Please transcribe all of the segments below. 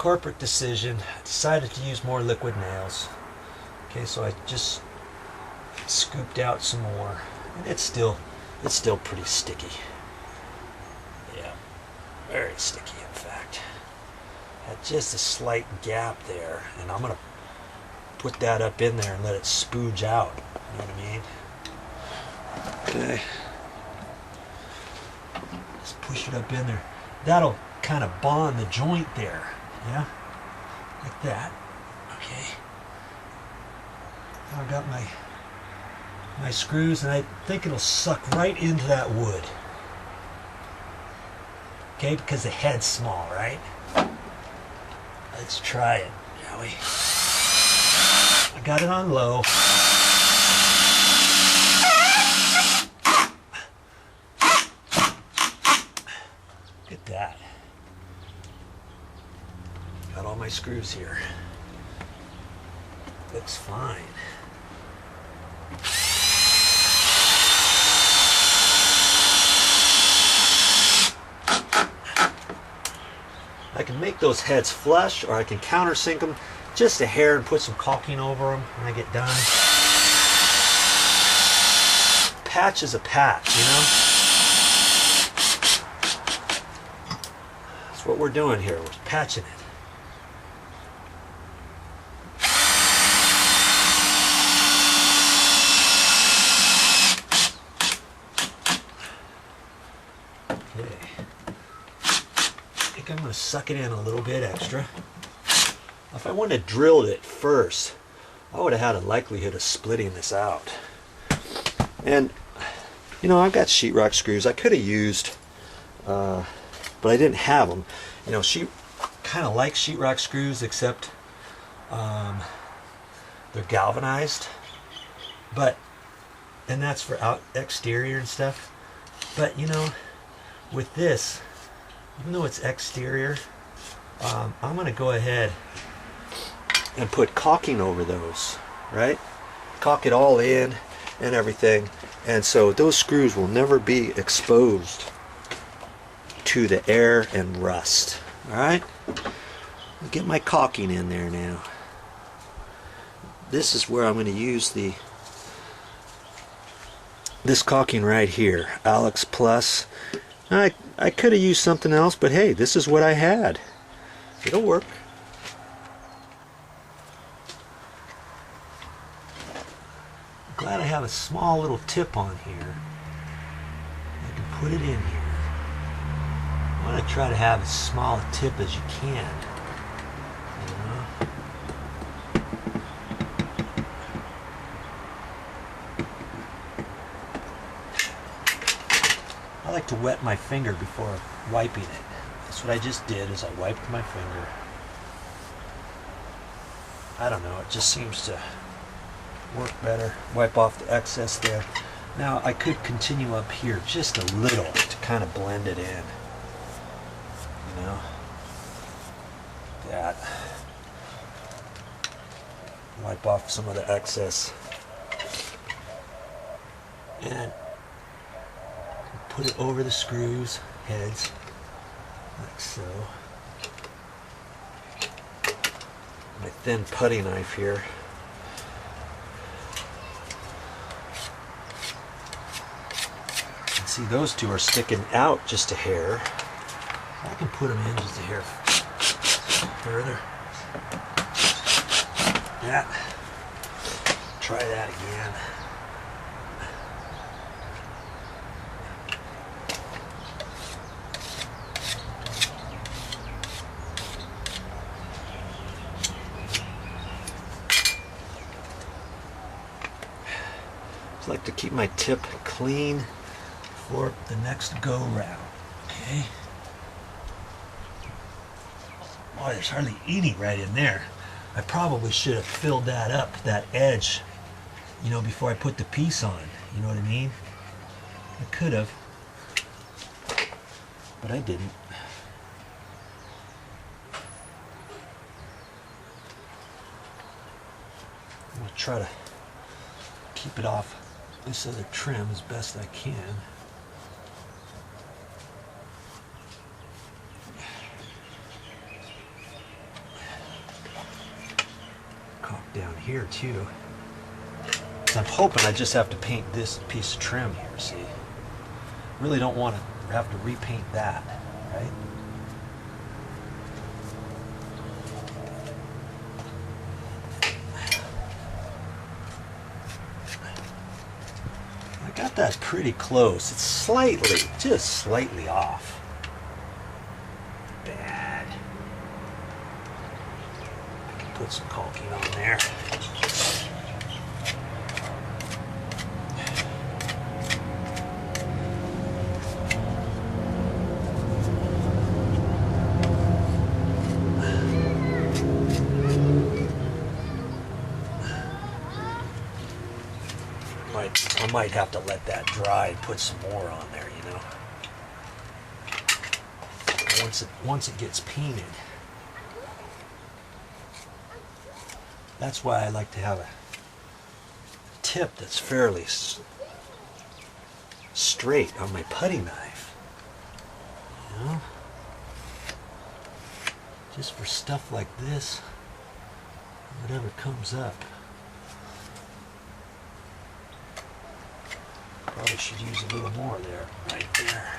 corporate decision. I decided to use more liquid nails. Okay, so I just scooped out some more, and it's still pretty sticky. Yeah, very sticky in fact. Had just a slight gap there, and I'm gonna put that up in there and let it spooge out. You know what I mean? Okay. Just push it up in there. That'll kind of bond the joint there. Yeah, like that. Okay. Now I've got my screws, and I think it'll suck right into that wood. Okay, because the head's small, right? Let's try it, shall we? I got it on low. Look at that. Got all my screws here. Looks fine. I can make those heads flush, or I can countersink them just a hair and put some caulking over them when I get done. Patch is a patch, you know? That's what we're doing here. We're patching it. I'm going to suck it in a little bit extra. If I wanted to drill it first, I would have had a likelihood of splitting this out. And, you know, I've got sheetrock screws I could have used, but I didn't have them. You know, kind of like sheetrock screws, except they're galvanized. And that's for exterior and stuff. But, you know, with this, even though it's exterior, I'm going to go ahead and put caulking over those, right? Caulk it all in and everything, and so those screws will never be exposed to the air and rust. All right? I'll get my caulking in there now. This is where I'm going to use this caulking right here, Alex Plus. I could have used something else, but hey, this is what I had. It'll work. I'm glad I have a small little tip on here. I can put it in here. I want to try to have as small a tip as you can. You know? I like to wet my finger before wiping it. That's what I just did, is I wiped my finger. I don't know, it just seems to work better. Wipe off the excess there. Now I could continue up here just a little to kind of blend it in. You know? That. Wipe off some of the excess. And put it over the screws, heads, like so. My thin putty knife here. And see, those two are sticking out just a hair. I can put them in just a hair further. Yeah. Try that again. I like to keep my tip clean for the next go round. Okay. Boy, there's hardly any right in there. I probably should have filled that up, that edge, you know, before I put the piece on. You know what I mean? I could have, but I didn't. I'm going to try to keep it off this other trim as best I can. here too. So I'm hoping I just have to paint this piece of trim here, see? Really don't want to have to repaint that, right? I got that pretty close. It's slightly, just slightly off. Bad. I can put some caulking on there. I might have to let that dry and put some more on there, you know. Once it gets painted. That's why I like to have a tip that's fairly straight on my putty knife. You know? Just for stuff like this, whatever comes up. Probably should use a little more there, right there.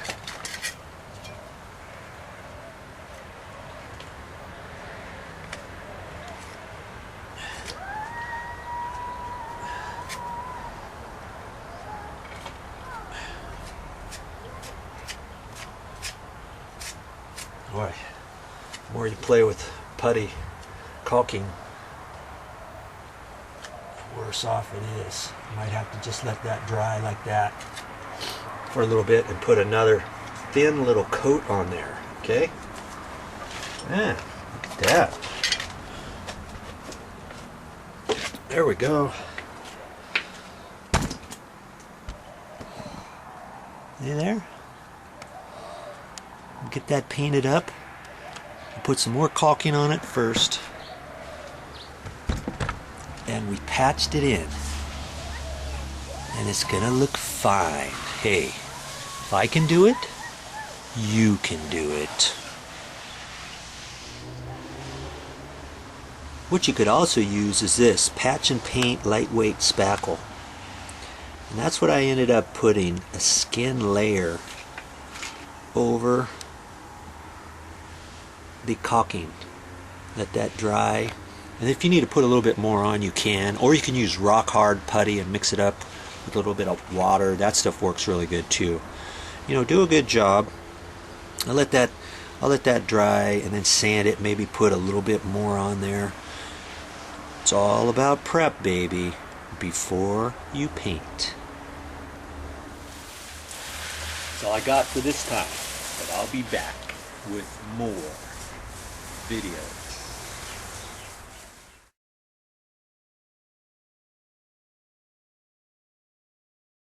Boy, the more you play with putty caulking, the worse off it is. You might have to just let that dry like that for a little bit and put another thin little coat on there, okay? Man, look at that. There we go. See there? Get that painted up. Put some more caulking on it first. And we patched it in. And it's gonna look fine. Hey, if I can do it, you can do it. What you could also use is this patch and paint lightweight spackle. And that's what I ended up putting a skin layer over the caulking. Let that dry. And if you need to put a little bit more on, you can. Or you can use rock hard putty and mix it up with a little bit of water. That stuff works really good too. You know, do a good job. I'll let that dry and then sand it. Maybe put a little bit more on there. It's all about prep, baby, before you paint. That's all I got for this time. But I'll be back with more videos.